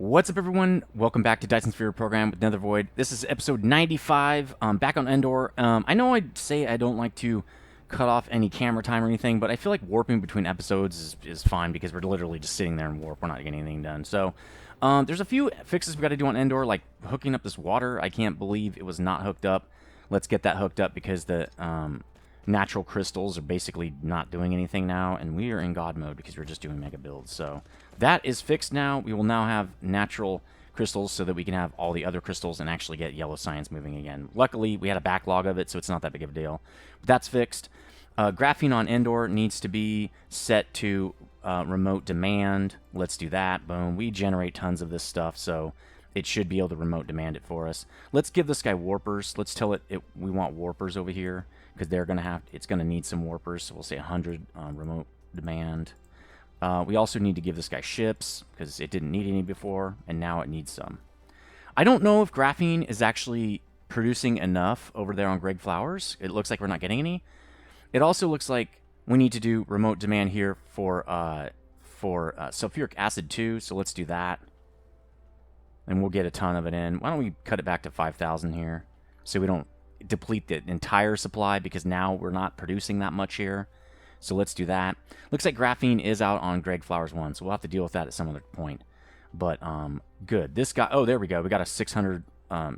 What's up, everyone? Welcome back to Dyson Sphere Program with Nether Void. This is episode 95, back on Endor. I know I say I don't like to cut off any camera time or anything, but I feel like warping between episodes is fine because we're literally just sitting there and warp. We're not getting anything done. So, there's a few fixes we got to do on Endor, like hooking up this water. I can't believe it was not hooked up. Let's get that hooked up because the natural crystals are basically not doing anything now, and we are in God mode because we're just doing mega builds. So that is fixed now. We will now have natural crystals so that we can have all the other crystals and actually get yellow science moving again. Luckily, we had a backlog of it, so it's not that big of a deal. But that's fixed. Graphene on Endor needs to be set to remote demand. Let's do that. Boom. We generate tons of this stuff, so it should be able to remote demand it for us. Let's give this guy warpers. Let's tell it we want warpers over here because they're going to have, it's going to need some warpers. So we'll say 100 remote demand. We also need to give this guy ships because it didn't need any before, and now it needs some. I don't know if graphene is actually producing enough over there on Greg Flowers. It looks like we're not getting any. It also looks like we need to do remote demand here for sulfuric acid too. So let's do that. And we'll get a ton of it in. Why don't we cut it back to 5,000 here so we don't deplete the entire supply because now we're not producing that much here. So let's do that. Looks like graphene is out on Greg Flowers 1, so we'll have to deal with that at some other point. But good. This guy, oh, there we go. We got a 600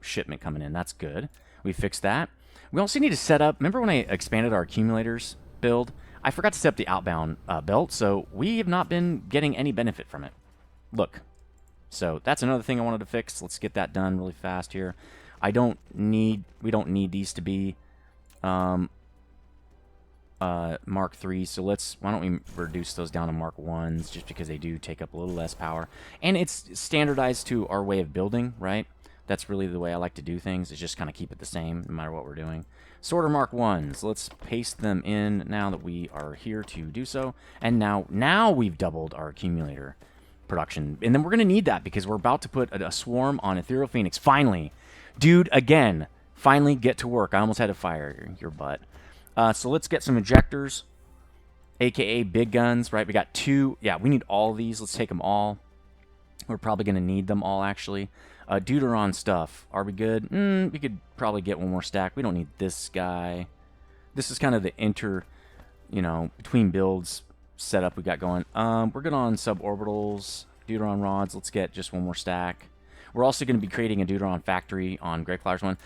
shipment coming in. That's good. We fixed that. We also need to set up, remember when I expanded our accumulators build? I forgot to set up the outbound belt, so we have not been getting any benefit from it. Look. So that's another thing I wanted to fix. Let's get that done really fast here. We don't need these to be Mark 3, so why don't we reduce those down to Mark 1s just because they do take up a little less power. And it's standardized to our way of building, right? That's really the way I like to do things, is just kind of keep it the same no matter what we're doing. Sorter Mark 1s. Let's paste them in now that we are here to do so. And now we've doubled our accumulator production. And then we're going to need that because we're about to put a swarm on Ethereal Phoenix. Finally. Dude, again, finally get to work. I almost had to fire your butt. So let's get some injectors, aka big guns, right? We got 2. Yeah, we need all of these. Let's take them all. We're probably going to need them all, actually. Deuteron stuff. Are we good? We could probably get one more stack. We don't need this guy. This is kind of the between builds setup we got going. We're good on suborbitals, Deuteron rods. Let's get just one more stack. We're also going to be creating a Deuteron factory on Greg Flowers 1.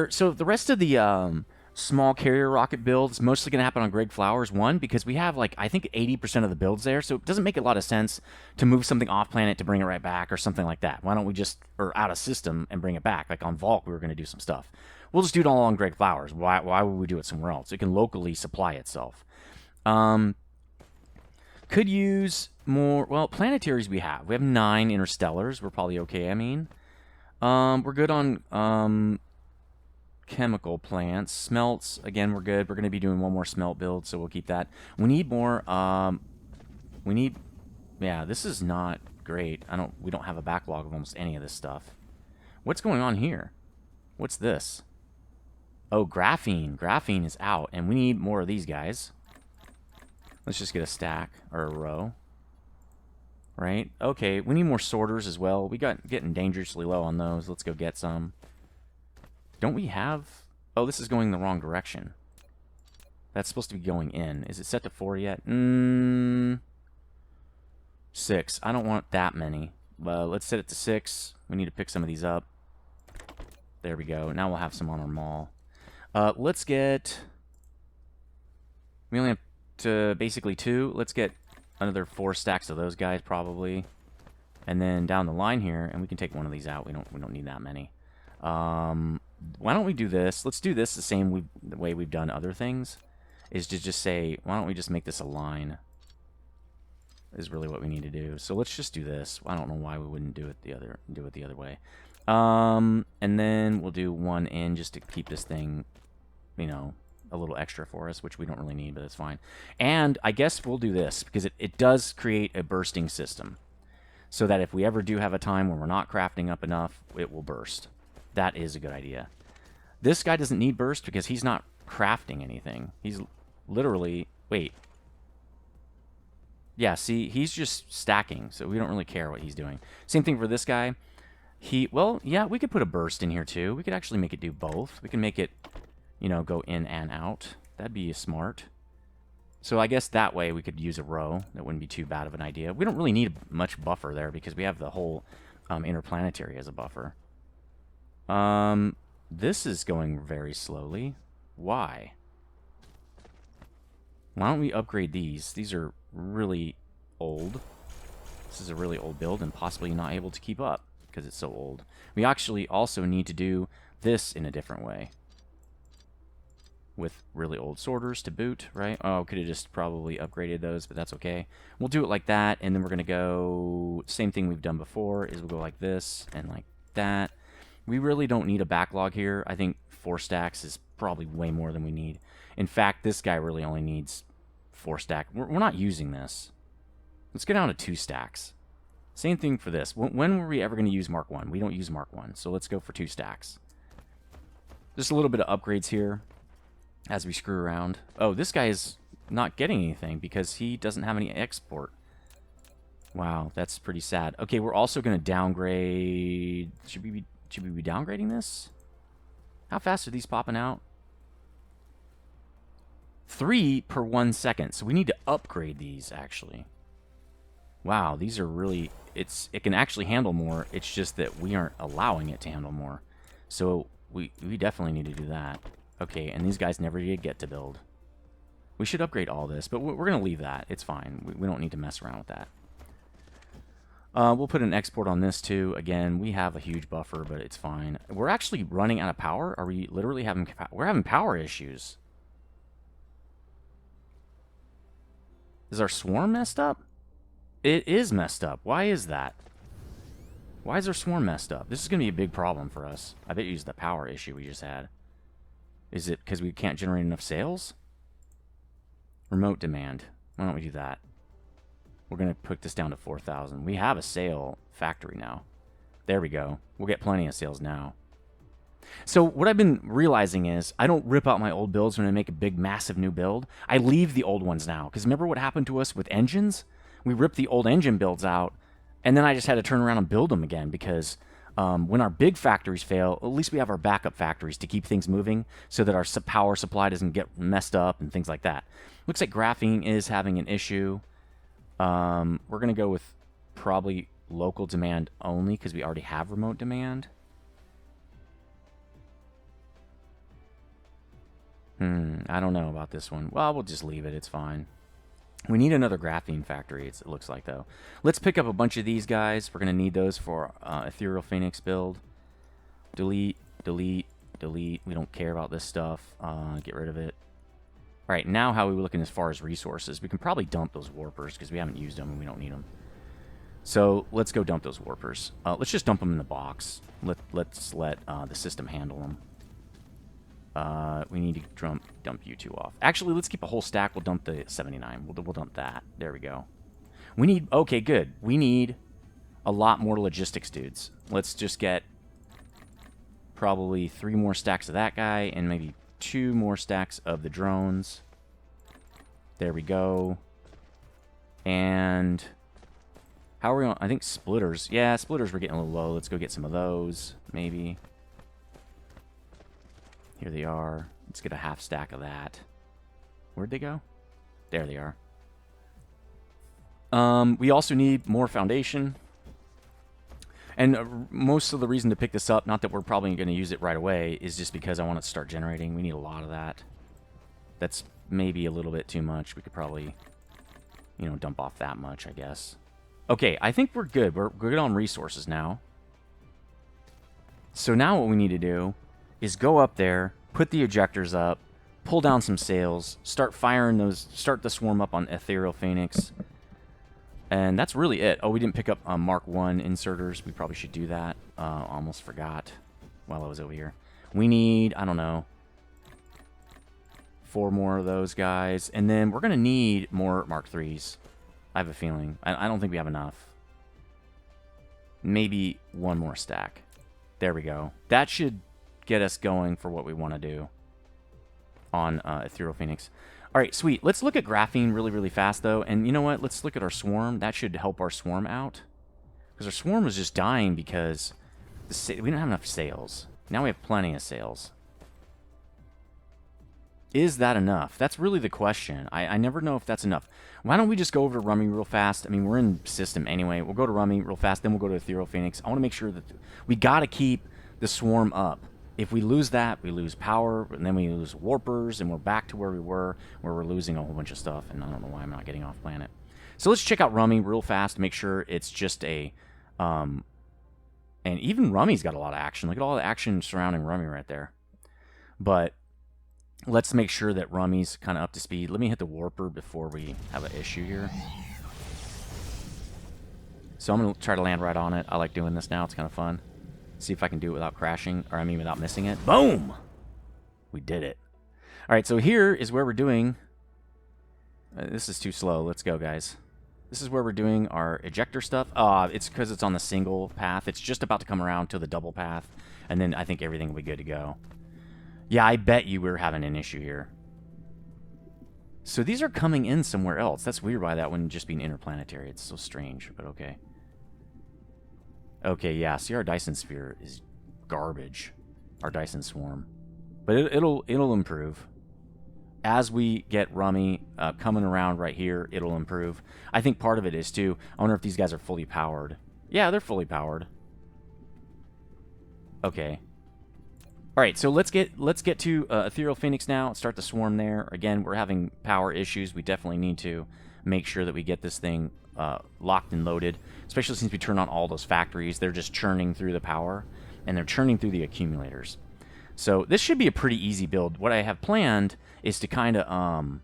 So the rest of the small carrier rocket build is mostly going to happen on Greg Flowers 1 because we have, like, I think 80% of the builds there, so it doesn't make a lot of sense to move something off planet to bring it right back or something like that. Why don't we just, or out of system and bring it back? Like on Volk, we were going to do some stuff. We'll just do it all on Greg Flowers. Why would we do it somewhere else? It can locally supply itself. Could use more, well, planetaries we have. We have 9 interstellars. We're probably okay, I mean. We're good on chemical plants. Smelts, again, we're good. We're going to be doing one more smelt build, so we'll keep that. We need more, yeah, this is not great. We don't have a backlog of almost any of this stuff. What's going on here? What's this? Oh, graphene. Graphene is out, and we need more of these guys. Let's just get a stack, or a row. Right? Okay, we need more sorters as well. We got getting dangerously low on those. Let's go get some. Don't we have... Oh, this is going the wrong direction. That's supposed to be going in. Is it set to 4 yet? 6. I don't want that many. Well, let's set it to 6. We need to pick some of these up. There we go. Now we'll have some on our mall. Let's get... We only have to basically 2. Let's get another 4 stacks of those guys probably, and then down the line here, and we can take one of these out. We don't need that many. Why don't we do this? Let's do this the way we've done other things, is to just say, why don't we just make this a line? Is really what we need to do. So let's just do this. I don't know why we wouldn't do it the other way. And then we'll do 1 in just to keep this thing, a little extra for us, which we don't really need, but that's fine. And I guess we'll do this because it does create a bursting system so that if we ever do have a time when we're not crafting up enough, it will burst. That is a good idea. This guy doesn't need burst because he's not crafting anything. He's literally... Wait. Yeah, see, he's just stacking, so we don't really care what he's doing. Same thing for this guy. Well, yeah, we could put a burst in here too. We could actually make it do both. We can make it, you know, go in and out. That'd be smart. So I guess that way we could use a row. That wouldn't be too bad of an idea. We don't really need much buffer there because we have the whole interplanetary as a buffer. This is going very slowly. Why? Why don't we upgrade these? These are really old. This is a really old build and possibly not able to keep up because it's so old. We actually also need to do this in a different way. With really old sorters to boot, right? Oh, could have just probably upgraded those, but that's okay. We'll do it like that, and then we're going to go... Same thing we've done before, is we'll go like this and like that. We really don't need a backlog here. I think 4 stacks is probably way more than we need. In fact, this guy really only needs 4 stack. We're not using this. Let's go down to 2 stacks. Same thing for this. When were we ever going to use Mark 1? We don't use Mark 1, so let's go for 2 stacks. Just a little bit of upgrades here as we screw around. Oh, this guy is not getting anything because he doesn't have any export. Wow, that's pretty sad. Okay, we're also going to downgrade... Should we be downgrading this? How fast are these popping out? 3 per 1 second. So we need to upgrade these, actually. Wow, these are really... It can actually handle more. It's just that we aren't allowing it to handle more. So we definitely need to do that. Okay, and these guys never did get to build. We should upgrade all this, but we're going to leave that. It's fine. We don't need to mess around with that. We'll put an export on this, too. Again, we have a huge buffer, but it's fine. We're actually running out of power. Are we literally having... We're having power issues. Is our swarm messed up? It is messed up. Why is that? Why is our swarm messed up? This is going to be a big problem for us. I bet you it's the power issue we just had. Is it because we can't generate enough sales? Remote demand. Why don't we do that? We're going to put this down to 4,000. We have a sale factory now. There we go. We'll get plenty of sales now. So what I've been realizing is I don't rip out my old builds when I make a big, massive new build. I leave the old ones now. Because remember what happened to us with engines? We ripped the old engine builds out, and then I just had to turn around and build them again because... when our big factories fail, at least we have our backup factories to keep things moving so that our power supply doesn't get messed up and things like that. Looks like graphene is having an issue. We're going to go with probably local demand only because we already have remote demand. I don't know about this one. Well, we'll just leave it. It's fine. We need another graphene factory, it looks like, though. Let's pick up a bunch of these guys. We're going to need those for Ethereal Phoenix build. Delete, delete, delete. We don't care about this stuff. Get rid of it. All right, now how are we looking as far as resources? We can probably dump those warpers because we haven't used them and we don't need them. So let's go dump those warpers. Let's just dump them in the box. Let's let the system handle them. We need to dump you two off. Actually, let's keep a whole stack. We'll dump the 79. We'll dump that. There we go. We need... Okay, good. We need a lot more logistics dudes. Let's just get probably 3 more stacks of that guy and maybe 2 more stacks of the drones. There we go. And... How are we on? I think splitters. Yeah, splitters were getting a little low. Let's go get some of those, maybe. Here they are. Let's get a half stack of that. Where'd they go? There they are. We also need more foundation. And most of the reason to pick this up, not that we're probably going to use it right away, is just because I want it to start generating. We need a lot of that. That's maybe a little bit too much. We could probably, you know, dump off that much, I guess. Okay, I think we're good. We're good on resources now. So now what we need to do is go up there, put the ejectors up, pull down some sails, start firing those, start the swarm up on Ethereal Phoenix. And that's really it. Oh, we didn't pick up Mark 1 inserters. We probably should do that. Almost forgot while I was over here. We need, I don't know, 4 more of those guys. And then we're going to need more Mark 3s. I have a feeling. I don't think we have enough. Maybe 1 more stack. There we go. That should get us going for what we want to do on Ethereal Phoenix. All right, sweet. Let's look at graphene really, really fast, though. And you know what? Let's look at our swarm. That should help our swarm out. Because our swarm was just dying because we don't have enough sails. Now we have plenty of sails. Is that enough? That's really the question. I never know if that's enough. Why don't we just go over to Rummy real fast? I mean, we're in system anyway. We'll go to Rummy real fast, then we'll go to Ethereal Phoenix. I want to make sure that we got to keep the swarm up. If we lose that, we lose power, and then we lose warpers, and we're back to where we were, where we're losing a whole bunch of stuff, and I don't know why I'm not getting off planet. So let's check out Rummy real fast to make sure it's just a... and even Rummy's got a lot of action. Look at all the action surrounding Rummy right there. But let's make sure that Rummy's kind of up to speed. Let me hit the warper before we have an issue here. So I'm going to try to land right on it. I like doing this now. It's kind of fun. See if I can do it without crashing, or I mean without missing it. Boom! We did it. All right, so here is where we're doing... this is too slow. Let's go, guys. This is where we're doing our ejector stuff. It's because it's on the single path. It's just about to come around to the double path, and then I think everything will be good to go. Yeah, I bet you we're having an issue here. So these are coming in somewhere else. That's weird by that one just being interplanetary. It's so strange, but okay. Okay, yeah, see, our Dyson Sphere is garbage. Our Dyson Swarm. But it'll improve. As we get Rummy coming around right here, it'll improve. I think part of it is, too, I wonder if these guys are fully powered. Yeah, they're fully powered. Okay. All right, so let's get to Ethereal Phoenix now. Start the swarm there. Again, we're having power issues. We definitely need to make sure that we get this thing locked and loaded, especially since we turn on all those factories. They're just churning through the power, and they're churning through the accumulators. So this should be a pretty easy build. What I have planned is to kind of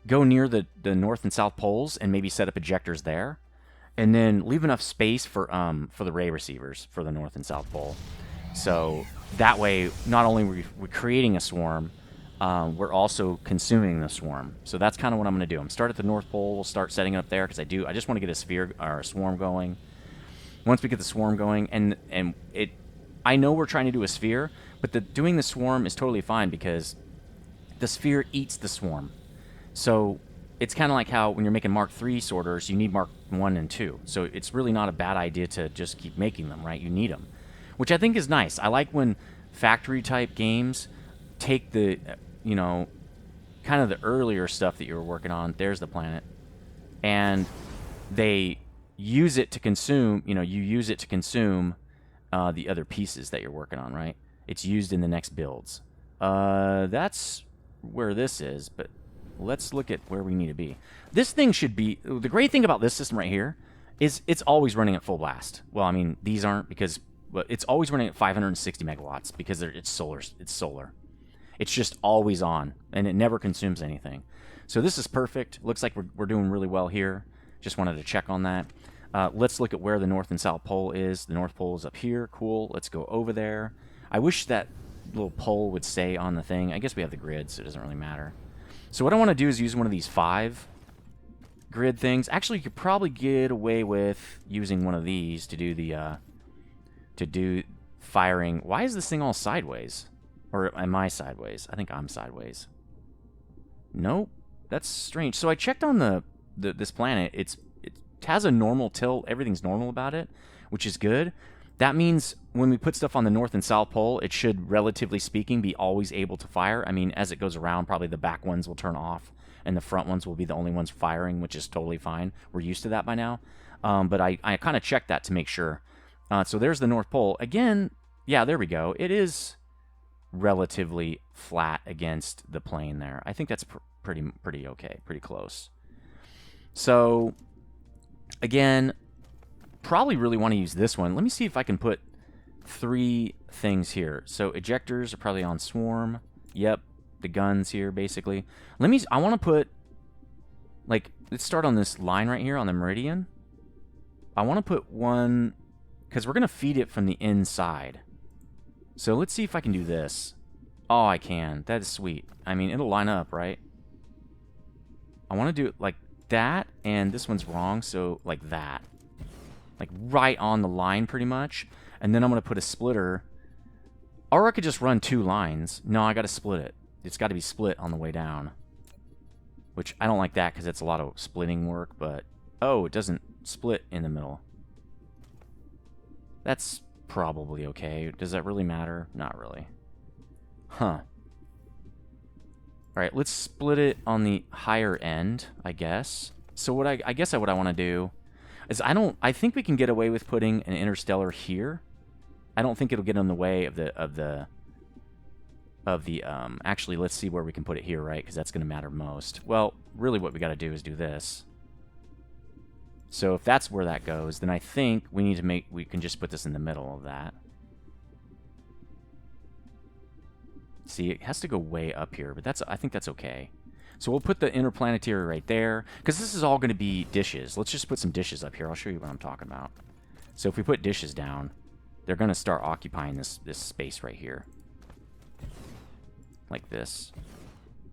go near the north and south poles and maybe set up ejectors there, and then leave enough space for the ray receivers for the north and south pole. So that way, not only are we creating a swarm, we're also consuming the swarm. So that's kind of what I'm going to do. I'm start at the North Pole. We'll start setting it up there because I just want to get a sphere or a swarm going. Once we get the swarm going, I know we're trying to do a sphere, but doing the swarm is totally fine because the sphere eats the swarm. So it's kind of like how when you're making Mark III sorters, you need Mark 1 and 2. So it's really not a bad idea to just keep making them, right? You need them, which I think is nice. I like when factory-type games take the, kind of the earlier stuff that you were working on. There's the planet. And they use it to consume, you use it to consume the other pieces that you're working on, right? It's used in the next builds. That's where this is, but let's look at where we need to be. This thing should be... The great thing about this system right here is it's always running at full blast. Well, I mean, these aren't because... But it's always running at 560 megawatts because it's solar. It's just always on, and it never consumes anything. So this is perfect. Looks like we're doing really well here. Just wanted to check on that. Let's look at where the North and South Pole is. The North Pole is up here. Cool. Let's go over there. I wish that little pole would stay on the thing. I guess we have the grid, so it doesn't really matter. So what I want to do is use one of these 5 grid things. Actually, you could probably get away with using one of these to do the... firing. Why is this thing all sideways? Or am I sideways? I think I'm sideways. Nope. That's strange. So I checked on this planet. It has a normal tilt. Everything's normal about it, which is good. That means when we put stuff on the North and South Pole, it should, relatively speaking, be always able to fire. I mean, as it goes around, probably the back ones will turn off, and the front ones will be the only ones firing, which is totally fine. We're used to that by now. But I kind of checked that to make sure. So there's the North Pole. Again, yeah, there we go. It is relatively flat against the plane there. I think that's pretty okay, pretty close. So, again, probably really want to use this one. Let me see if I can put 3 things here. So ejectors are probably on swarm. Yep, the guns here, basically. I want to put, let's start on this line right here on the meridian. I want to put one... because we're going to feed it from the inside. So let's see if I can do this. Oh, I can. That is sweet. I mean, it'll line up, right? I want to do it like that, and this one's wrong, so like that. Like right on the line, pretty much. And then I'm going to put a splitter. Or I could just run 2 lines. No, I got to split it. It's got to be split on the way down. which I don't like that because it's a lot of splitting work, but... Oh, it doesn't split in the middle. That's probably okay. Does that really matter? Not really. Huh. Alright, let's split it on the higher end, I guess. So what I guess what I want to do is I think we can get away with putting an interstellar here. I don't think it'll get in the way of the actually, let's see where we can put it here, right? Because that's going to matter most. Well, really what we got to do is do this. So if that's where that goes, then I think we can just put this in the middle of that. See, it has to go way up here, but I think that's okay. So we'll put the interplanetary right there, because this is all going to be dishes. Let's just put some dishes up here. I'll show you what I'm talking about. So if we put dishes down, they're going to start occupying this space right here. Like this.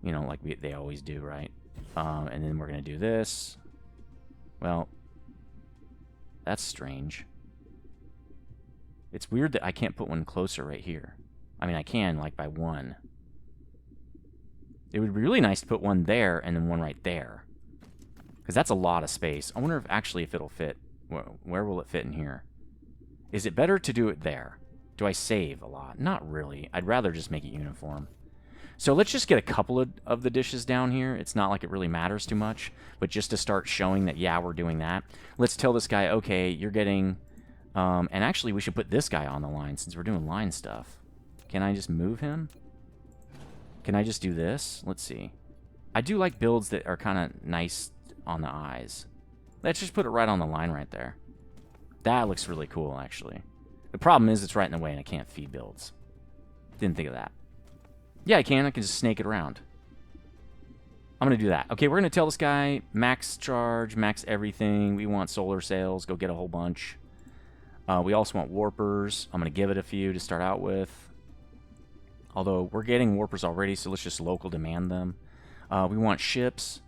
You know, like they always do, right? And then we're going to do this. Well, that's strange. It's weird that I can't put one closer right here. I mean, I can, like, by one. It would be really nice to put one there and then one right there. Because that's a lot of space. I wonder if it'll fit. Where will it fit in here? Is it better to do it there? Do I save a lot? Not really. I'd rather just make it uniform. So let's just get a couple of the dishes down here. It's not like it really matters too much. But just to start showing that, yeah, we're doing that. Let's tell this guy, okay, you're getting... and actually, we should put this guy on the line since we're doing line stuff. Can I just move him? Can I just do this? Let's see. I do like builds that are kind of nice on the eyes. Let's just put it right on the line right there. That looks really cool, actually. The problem is it's right in the way and I can't feed builds. Didn't think of that. Yeah, I can. I can just snake it around. I'm going to do that. Okay, we're going to tell this guy, max charge, max everything. We want solar sails. Go get a whole bunch. We also want warpers. I'm going to give it a few to start out with. Although, we're getting warpers already, so let's just local demand them. We want ships.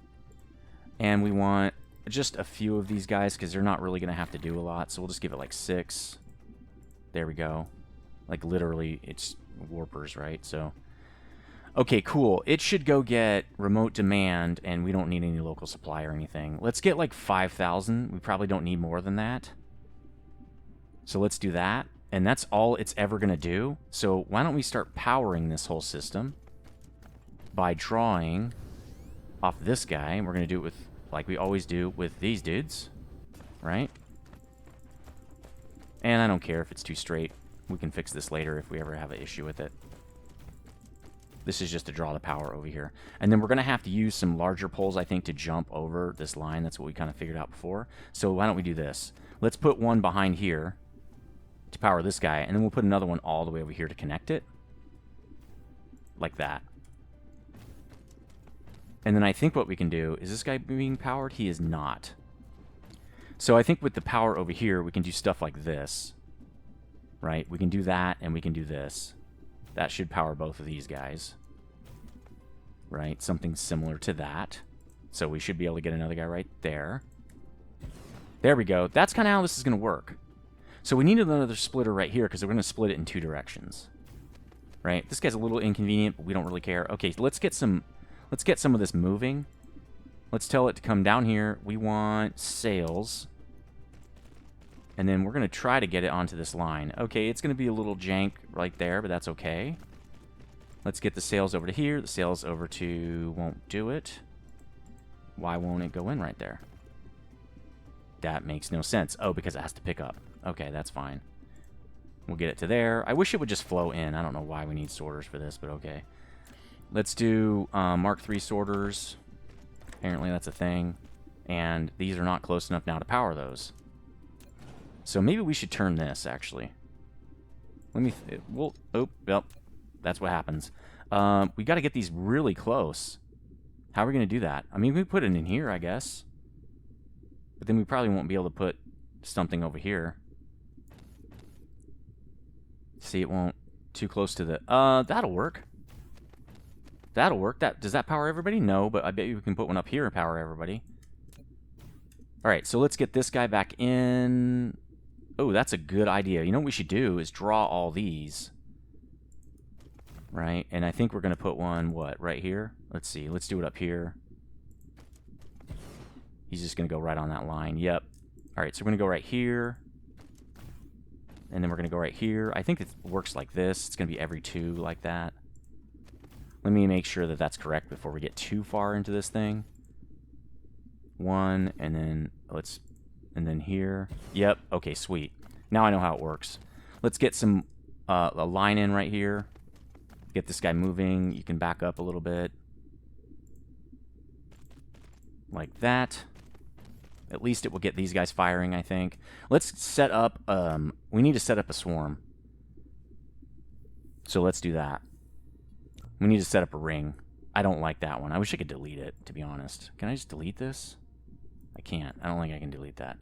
And we want just a few of these guys, because they're not really going to have to do a lot. So we'll just give it like 6. There we go. Like, literally, it's warpers, right? So, okay, cool. It should go get remote demand, and we don't need any local supply or anything. Let's get like 5,000. We probably don't need more than that. So let's do that. And that's all it's ever going to do. So why don't we start powering this whole system by drawing off this guy. And we're going to do it with, like we always do with these dudes, right? And I don't care if it's too straight. We can fix this later if we ever have an issue with it. This is just to draw the power over here. And then we're going to have to use some larger poles, I think, to jump over this line. That's what we kind of figured out before. So why don't we do this? Let's put one behind here to power this guy, and then we'll put another one all the way over here to connect it. Like that. And then I think what we can do, is this guy being powered? He is not. So I think with the power over here, we can do stuff like this. Right? We can do that, and we can do this. That should power both of these guys. Right? Something similar to that. So we should be able to get another guy right there. There we go. That's kind of how this is going to work. So we need another splitter right here because we're going to split it in 2 directions. Right? This guy's a little inconvenient, but we don't really care. Okay, let's get some of this moving. Let's tell it to come down here. We want sails. And then we're going to try to get it onto this line. Okay, it's going to be a little jank right there, but that's okay. Let's get the sails over to here. The sails over to... won't do it. Why won't it go in right there? That makes no sense. Oh, because it has to pick up. Okay, that's fine. We'll get it to there. I wish it would just flow in. I don't know why we need sorters for this, but okay. Let's do Mark III sorters. Apparently that's a thing. And these are not close enough now to power those. So maybe we should turn this, actually. Let me... oh, yep. That's what happens. We got to get these really close. How are we going to do that? I mean, we put it in here, I guess. But then we probably won't be able to put something over here. See, it won't. Too close to the... that'll work. That'll work. Does that power everybody? No, but I bet you we can put one up here and power everybody. Alright, so let's get this guy back in. Oh, that's a good idea. You know what we should do is draw all these. Right? And I think we're going to put one, what, right here? Let's see. Let's do it up here. He's just going to go right on that line. Yep. All right, so we're going to go right here. And then we're going to go right here. I think it works like this. It's going to be every 2 like that. Let me make sure that that's correct before we get too far into this thing. 1, and then and then here. Yep. Okay, sweet. Now I know how it works. Let's get some a line in right here. Get this guy moving. You can back up a little bit. Like that. At least it will get these guys firing, I think. Let's set up, we need to set up a swarm. So let's do that. We need to set up a ring. I don't like that one. I wish I could delete it, to be honest. Can I just delete this? I can't. I don't think I can delete that.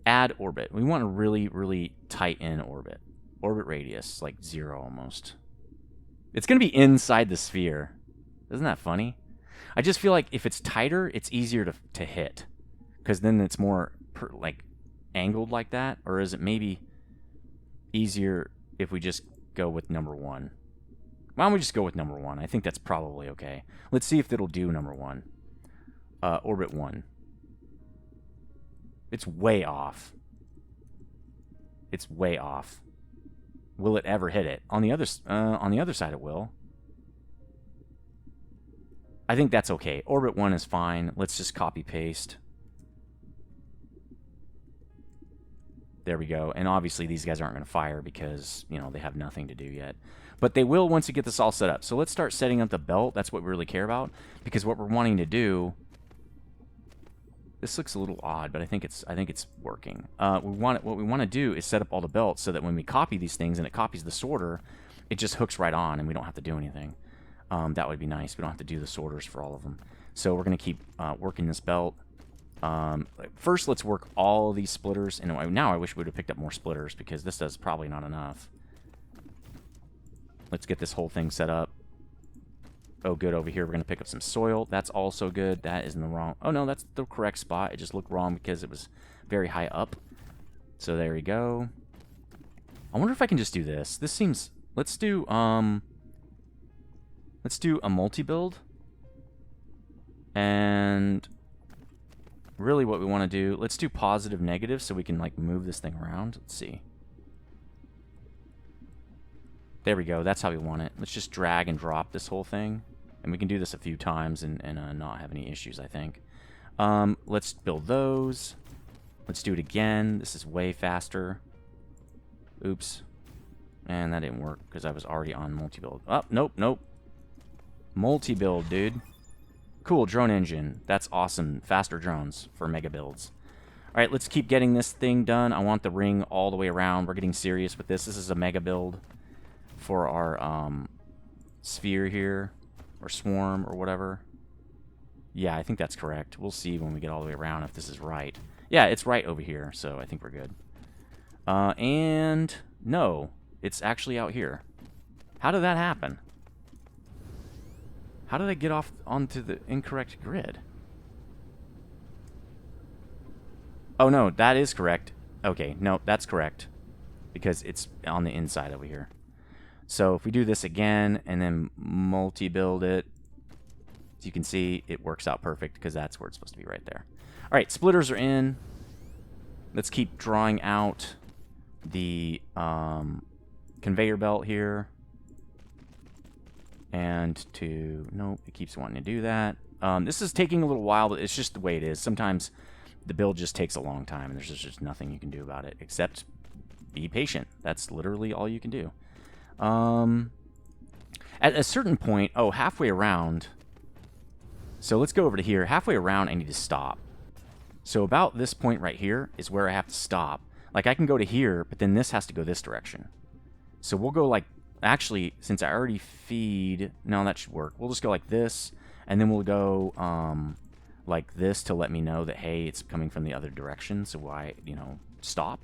Add orbit. We want a really, really tight in orbit. Orbit radius, like 0 almost. It's going to be inside the sphere. Isn't that funny? I just feel like if it's tighter, it's easier to hit. Because then it's more, like, angled like that. Or is it maybe easier if we just go with number 1? Why don't we just go with number 1? I think that's probably okay. Let's see if it'll do number 1. Orbit 1. It's way off. It's way off. Will it ever hit it? On the other side it will. I think that's okay. Orbit 1 is fine. Let's just copy paste. There we go. And obviously these guys aren't going to fire because, you know, they have nothing to do yet. But they will once you get this all set up. So let's start setting up the belt. That's what we really care about. Because what we're wanting to do... This looks a little odd, but I think it's working. What we want to do is set up all the belts so that when we copy these things and it copies the sorter, it just hooks right on and we don't have to do anything. That would be nice. We don't have to do the sorters for all of them. So we're going to keep working this belt. First, let's work all these splitters. And now I wish we would have picked up more splitters because this does probably not enough. Let's get this whole thing set up. Oh, good. Over here, we're going to pick up some soil. That's also good. That is in the wrong... Oh, no, that's the correct spot. It just looked wrong because it was very high up. So there we go. I wonder if I can just do this. This seems... Let's do a multi-build. And really what we want to do... Let's do positive, negative so we can, like, move this thing around. Let's see. There we go. That's how we want it. Let's just drag and drop this whole thing. And we can do this a few times and not have any issues, I think. Let's build those. Let's do it again. This is way faster. Oops. And that didn't work because I was already on multi-build. Oh, nope, nope. Multi-build, dude. Cool, drone engine. That's awesome. Faster drones for mega builds. All right, let's keep getting this thing done. I want the ring all the way around. We're getting serious with this. This is a mega build for our sphere here, or swarm, or whatever. Yeah, I think that's correct. We'll see when we get all the way around if this is right. Yeah, it's right over here, so I think we're good. And no, it's actually out here. How did that happen? How did I get off onto the incorrect grid? Oh, no, that is correct. Okay, no, that's correct. Because it's on the inside over here. So if we do this again and then multi-build it, as you can see, it works out perfect because that's where it's supposed to be right there. All right, splitters are in. Let's keep drawing out the conveyor belt here. And nope, it keeps wanting to do that. This is taking a little while, but it's just the way it is. Sometimes the build just takes a long time and there's just nothing you can do about it except be patient. That's literally all you can do. At a certain point, oh, halfway around, so let's go over to here. Halfway around, I need to stop. So about this point right here is where I have to stop. Like, I can go to here, but then this has to go this direction. So we'll go like, actually, since I already feed, no, that should work. We'll just go like this, and then we'll go, like this to let me know that, hey, it's coming from the other direction, so I, stop.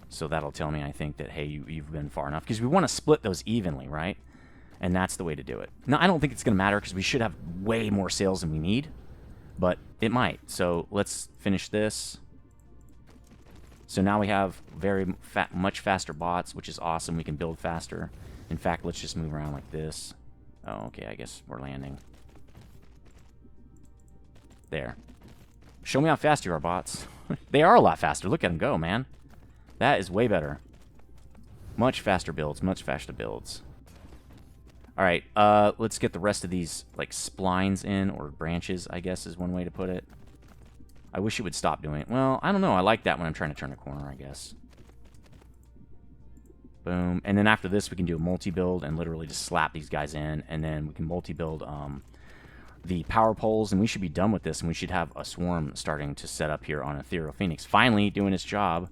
So that'll tell me, I think, that, hey, you've been far enough. Because we want to split those evenly, right? And that's the way to do it. Now, I don't think it's going to matter because we should have way more sails than we need. But it might. So let's finish this. So now we have much faster bots, which is awesome. We can build faster. In fact, let's just move around like this. Oh, okay, I guess we're landing. There. Show me how fast you are, bots. They are a lot faster. Look at them go, man. That is way better. Much faster builds. Much faster builds. All right. Let's get the rest of these, like, splines in, or branches, I guess is one way to put it. I wish it would stop doing it. Well, I don't know. I like that when I'm trying to turn a corner, I guess. Boom. And then after this, we can do a multi-build and literally just slap these guys in. And then we can multi-build the power poles. And we should be done with this. And we should have a swarm starting to set up here on Ethereal Phoenix. Finally doing its job.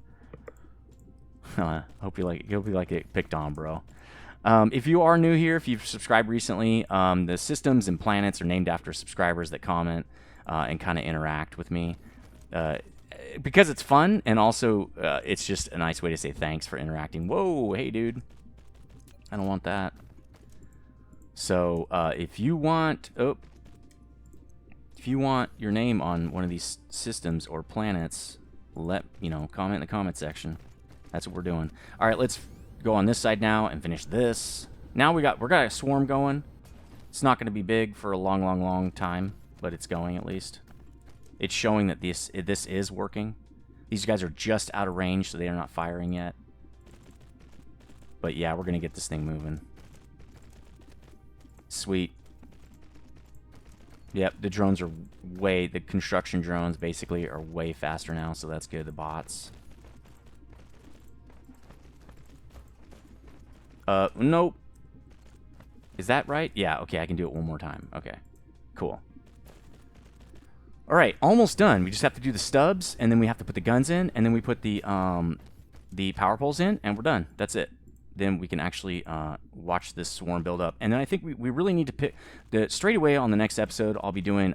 Hope you like it picked on, bro. If you are new here, if you've subscribed recently, the systems and planets are named after subscribers that comment and kind of interact with me. Because it's fun, and also it's just a nice way to say thanks for interacting. Whoa, hey, dude. I don't want that. So, if you want your name on one of these systems or planets, comment in the comment section. That's what we're doing. All right, let's go on this side now and finish this. Now we got a swarm going. It's not going to be big for a long time, but it's going at least. It's showing that this is working. These guys are just out of range, so they are not firing yet. But yeah, we're going to get this thing moving. Sweet. Yep, the drones are the construction drones basically are way faster now, so that's good. The bots. Nope. Is that right? Yeah, okay, I can do it one more time. Okay, cool. All right, almost done. We just have to do the stubs, and then we have to put the guns in, and then we put the power poles in, and we're done. That's it. Then we can actually watch this swarm build up. And then I think we really need to pick straight away on the next episode. I'll be doing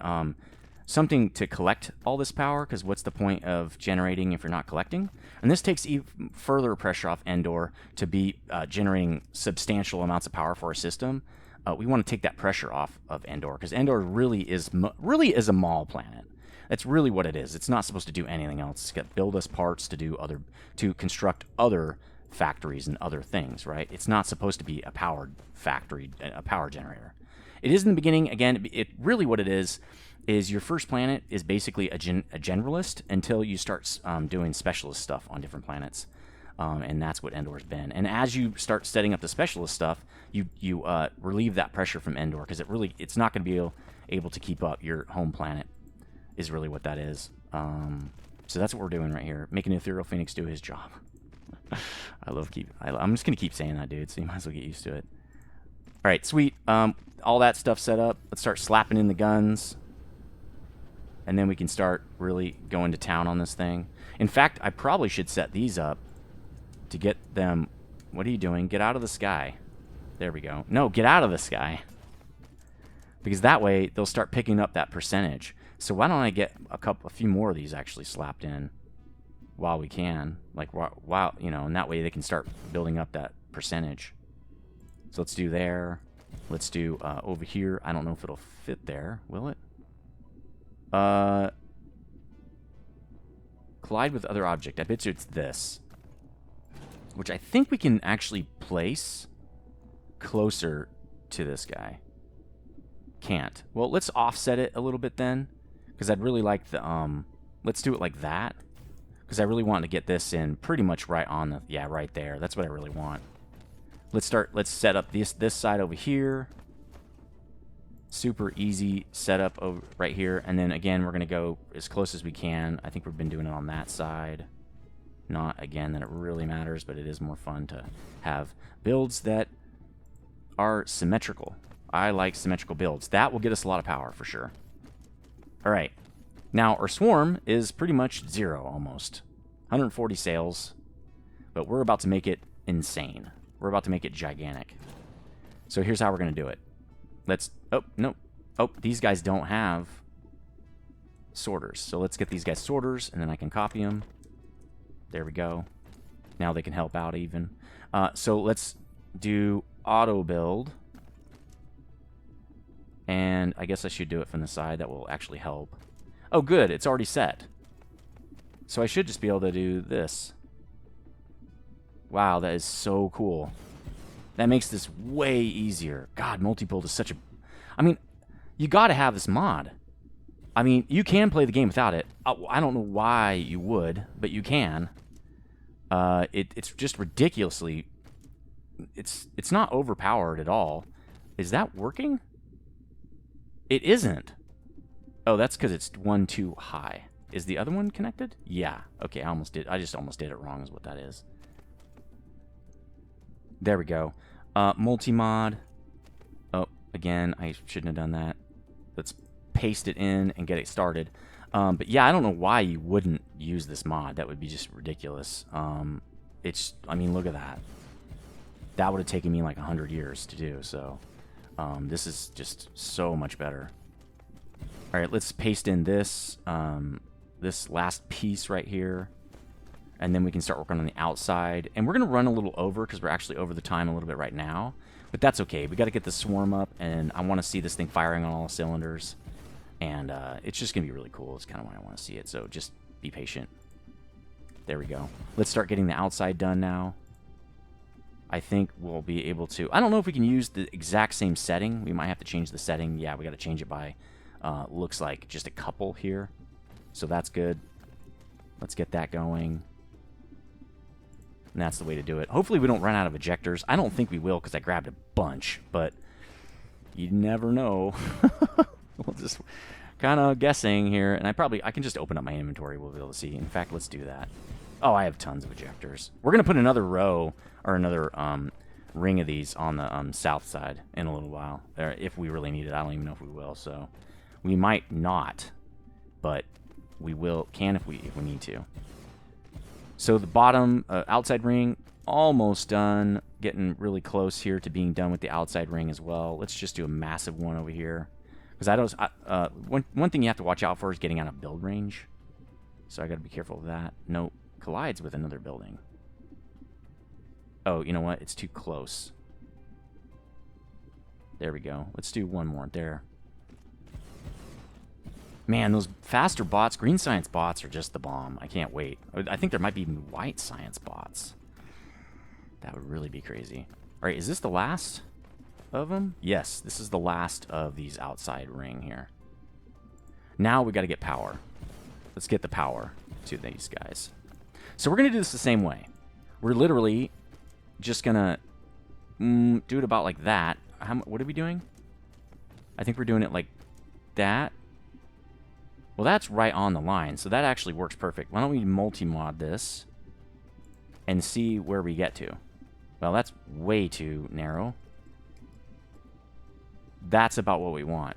something to collect all this power, because what's the point of generating if you're not collecting? And this takes even further pressure off Endor to be generating substantial amounts of power for our system. We want to take that pressure off of Endor, because Endor really is a mall planet. That's really what it is. It's not supposed to do anything else. It's got build us parts to construct other factories and other things, right? It's not supposed to be a powered factory, a power generator. It is in the beginning. Again, it really what it is your first planet is basically a generalist until you start doing specialist stuff on different planets. And that's what Endor's been. And as you start setting up the specialist stuff, you relieve that pressure from Endor, because it's not going to be able to keep up. Your home planet is really what that is. So that's what we're doing right here, making Ethereal Phoenix do his job. I'm just going to keep saying that, dude, so you might as well get used to it. All right, sweet. All that stuff set up. Let's start slapping in the guns. And then we can start really going to town on this thing. In fact, I probably should set these up to get them... What are you doing? Get out of the sky. There we go. No, get out of the sky. Because that way, they'll start picking up that percentage. So why don't I get a few more of these actually slapped in while we can. Like, while, and that way they can start building up that percentage. So let's do there. Let's do over here. I don't know if it'll fit there. Will it? Collide with other object. I bet you it's this. Which I think we can actually place closer to this guy. Can't. Well, let's offset it a little bit then. Because I'd really like the, let's do it like that. Because I really want to get this in pretty much right on the, yeah, right there. That's what I really want. Let's set up this side over here. Super easy setup over right here. And then again, we're going to go as close as we can. I think we've been doing it on that side. Not, again, that it really matters, but it is more fun to have builds that are symmetrical. I like symmetrical builds. That will get us a lot of power for sure. All right. Now, our swarm is pretty much 0 almost. 140 sails. But we're about to make it insane. We're about to make it gigantic. So here's how we're going to do it. Let's... Oh, no. Oh, these guys don't have sorters. So let's get these guys sorters, and then I can copy them. There we go. Now they can help out even. So let's do auto build. And I guess I should do it from the side. That will actually help. Oh, good. It's already set. So I should just be able to do this. Wow, that is so cool. That makes this way easier. God, multi-build is such a... I mean, you got to have this mod. I mean, you can play the game without it. I don't know why you would, but you can. It's just ridiculously... It's not overpowered at all. Is that working? It isn't. Oh, that's because it's one too high. Is the other one connected? Yeah. Okay, I just almost did it wrong is what that is. There we go. Multi-mod. Oh, again, I shouldn't have done that. Let's paste it in and get it started. But yeah, I don't know why you wouldn't use this mod. That would be just ridiculous. I mean, look at that. That would have taken me like 100 years to do, so this is just so much better. All right, let's paste in this this last piece right here, and then we can start working on the outside. And we're going to run a little over because we're actually over the time a little bit right now, but that's okay. We got to get the swarm up, and I want to see this thing firing on all cylinders, and it's just going to be really cool. It's kind of why I want to see it, so just be patient. There we go. Let's start getting the outside done now. I think we'll be able to... I don't know if we can use the exact same setting. We might have to change the setting. Yeah, we got to change it by, looks like, just a couple here. So that's good. Let's get that going. And that's the way to do it. Hopefully we don't run out of ejectors. I don't think we will because I grabbed a bunch, but you never know. We'll just kind of guessing here. And I can just open up my inventory. We'll be able to see. In fact, let's do that. Oh, I have tons of ejectors. We're going to put another row or another ring of these on the south side in a little while. If we really need it. I don't even know if we will. So we might not, but we can if we need to. So the bottom outside ring, almost done. Getting really close here to being done with the outside ring as well. Let's just do a massive one over here. Because one thing you have to watch out for is getting out of build range. So I got to be careful of that. Nope. Collides with another building. Oh, you know what? It's too close. There we go. Let's do one more there. Man, those faster bots, green science bots, are just the bomb. I can't wait. I think there might be even white science bots. That would really be crazy. All right, is this the last of them? Yes, this is the last of these outside ring here. Now we got to get power. Let's get the power to these guys. So we're going to do this the same way. We're literally just going to do it about like that. What are we doing? I think we're doing it like that. Well, that's right on the line, so that actually works perfect. Why don't we multi-mod this and see where we get to? Well, that's way too narrow. That's about what we want.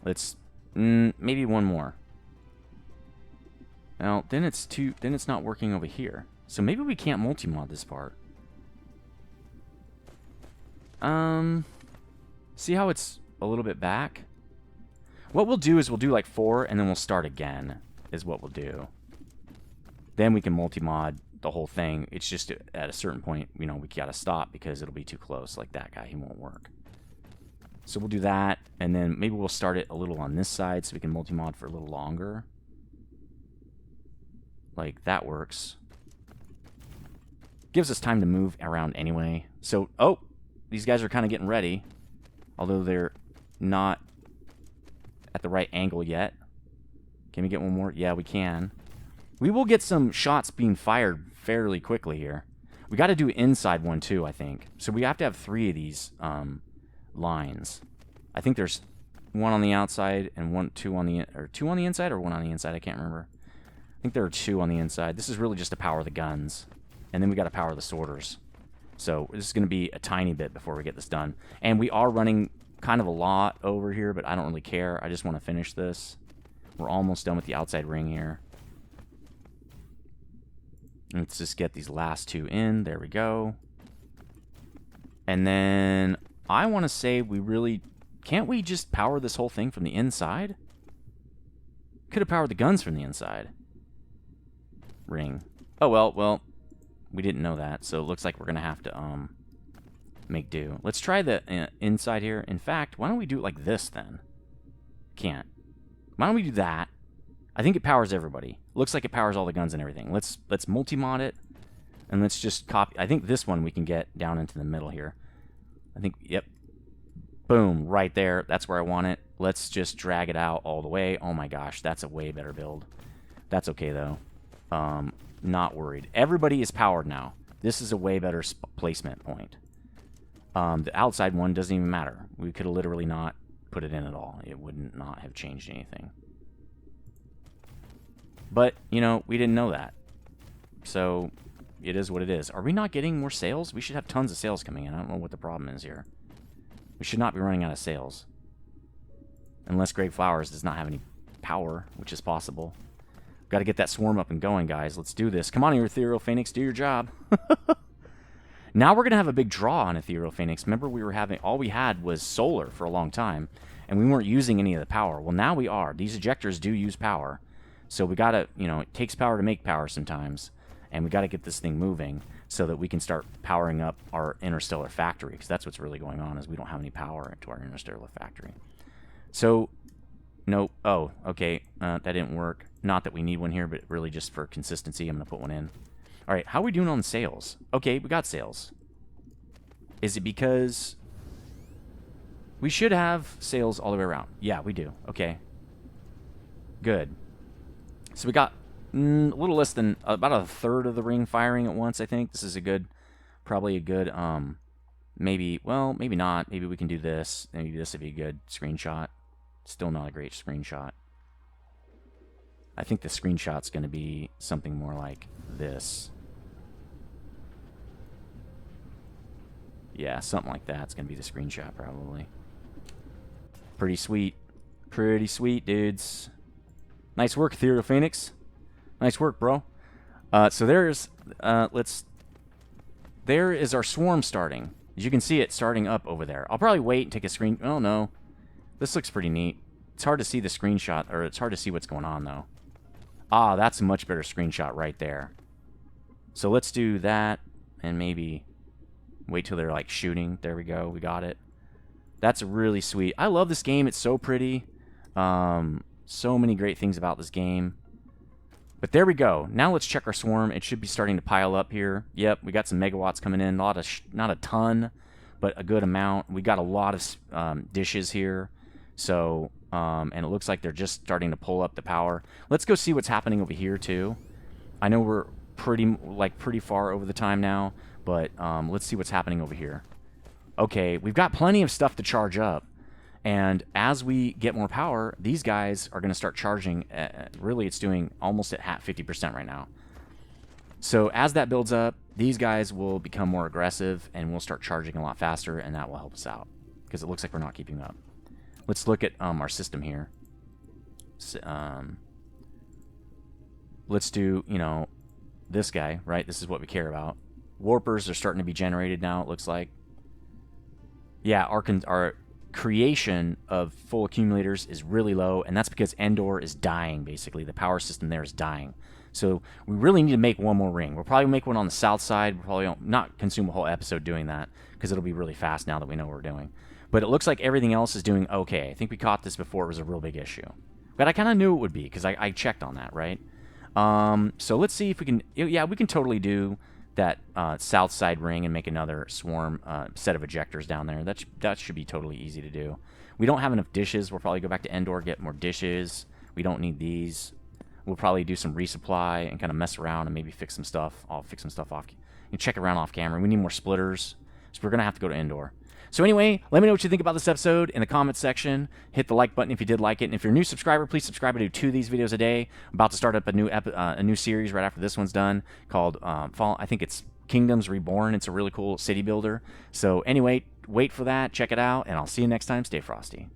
Let's maybe one more. Well, then it's not working over here. So maybe we can't multi-mod this part. See how it's a little bit back? What we'll do is we'll do like 4 and then we'll start again is what we'll do. Then we can multi-mod the whole thing. It's just at a certain point, you know, we gotta stop because it'll be too close. Like that guy, he won't work. So we'll do that, and then maybe we'll start it a little on this side so we can multi-mod for a little longer. Like, that works. Gives us time to move around anyway. So, oh, these guys are kind of getting ready. Although they're not at the right angle yet. Can we get one more? Yeah, we can. We will get some shots being fired fairly quickly here. We got to do inside one too, I think. So we have to have 3 of these lines. I think there's one on the outside and 2 on the inside, or 1 on the inside. I can't remember. I think there are 2 on the inside. This is really just to power the guns, and then we got to power the sorters. So this is going to be a tiny bit before we get this done. And we are running kind of a lot over here, but I don't really care. I just want to finish this. We're almost done with the outside ring here. Let's just get these last 2 in. There we go. And then I want to say we really... Can't we just power this whole thing from the inside? Could have powered the guns from the inside. Ring. Oh, well, we didn't know that, so it looks like we're going to have to make do. Let's try the inside here. In fact, why don't we do it like this then? Can't. Why don't we do that? I think it powers everybody. Looks like it powers all the guns and everything. Let's multi-mod it, and let's just copy. I think this one we can get down into the middle here. I think, yep. Boom, right there. That's where I want it. let's just drag it out all the way. Oh my gosh, that's a way better build. That's okay, though. Not worried. Everybody is powered now. This is a way better placement point. The outside one doesn't even matter. We could have literally not put it in at all. It would not have changed anything. But, you know, we didn't know that. So, it is what it is. Are we not getting more sales? We should have tons of sales coming in. I don't know what the problem is here. We should not be running out of sales. Unless Great Flowers does not have any power, which is possible. Got to get that swarm up and going, guys. Let's do this. Come on, your Ethereal Phoenix. Do your job. Now we're going to have a big draw on Ethereal Phoenix. Remember, we were having... all we had was solar for a long time, and we weren't using any of the power. Well, now we are. These ejectors do use power. So we got to... you know, it takes power to make power sometimes, and we got to get this thing moving so that we can start powering up our interstellar factory, because that's what's really going on, is we don't have any power to our interstellar factory. So... nope. Oh, okay. That didn't work. Not that we need one here, but really just for consistency, I'm going to put one in. All right, how are we doing on sales? Okay, we got sales. Is it because we should have sales all the way around? Yeah, we do. Okay. Good. So we got a little less than about a third of the ring firing at once, I think. This is a good, probably a good, maybe, well, maybe not. Maybe we can do this. Maybe this would be a good screenshot. Still not a great screenshot. I think the screenshot's going to be something more like this. Yeah, something like that. It's going to be the screenshot, probably. Pretty sweet. Pretty sweet, dudes. Nice work, Ethereal Phoenix. Nice work, bro. So there's... there is our swarm starting. As you can see it starting up over there. I'll probably wait and take a screen... oh, no. This looks pretty neat. It's hard to see the screenshot, or it's hard to see what's going on, though. Ah, that's a much better screenshot right there. So let's do that, and maybe wait till they're, like, shooting. There we go. We got it. That's really sweet. I love this game. It's so pretty. So many great things about this game. But there we go. Now let's check our swarm. It should be starting to pile up here. Yep, we got some megawatts coming in. Not a ton, but a good amount. We got a lot of dishes here. So, and it looks like they're just starting to pull up the power. Let's go see what's happening over here, too. I know we're pretty far over the time now, but let's see what's happening over here. Okay, we've got plenty of stuff to charge up. And as we get more power, these guys are going to start charging. Really, it's doing almost at 50% right now. So as that builds up, these guys will become more aggressive, and we'll start charging a lot faster, and that will help us out. Because it looks like we're not keeping up. Let's look at our system here. Let's do, you know, this guy, right? This is what we care about. Warpers are starting to be generated now, it looks like. Yeah, our creation of full accumulators is really low, and that's because Endor is dying, basically. The power system there is dying. So we really need to make one more ring. We'll probably make one on the south side. We'll probably not consume a whole episode doing that, because it'll be really fast now that we know what we're doing. But it looks like everything else is doing okay. I think we caught this before it was a real big issue. But I kind of knew it would be, because I checked on that, right? So let's see if we can... yeah, we can totally do that south side ring and make another swarm set of ejectors down there. That should be totally easy to do. We don't have enough dishes. We'll probably go back to Endor, get more dishes. We don't need these. We'll probably do some resupply and kind of mess around and maybe fix some stuff. I'll fix some stuff off. You check around off camera. We need more splitters. So we're going to have to go to Endor. So anyway, let me know what you think about this episode in the comments section. Hit the like button if you did like it. And if you're a new subscriber, please subscribe. I do 2 of these videos a day. I'm about to start up a new series right after this one's done called I think it's Kingdoms Reborn. It's a really cool city builder. So anyway, wait for that. Check it out. And I'll see you next time. Stay frosty.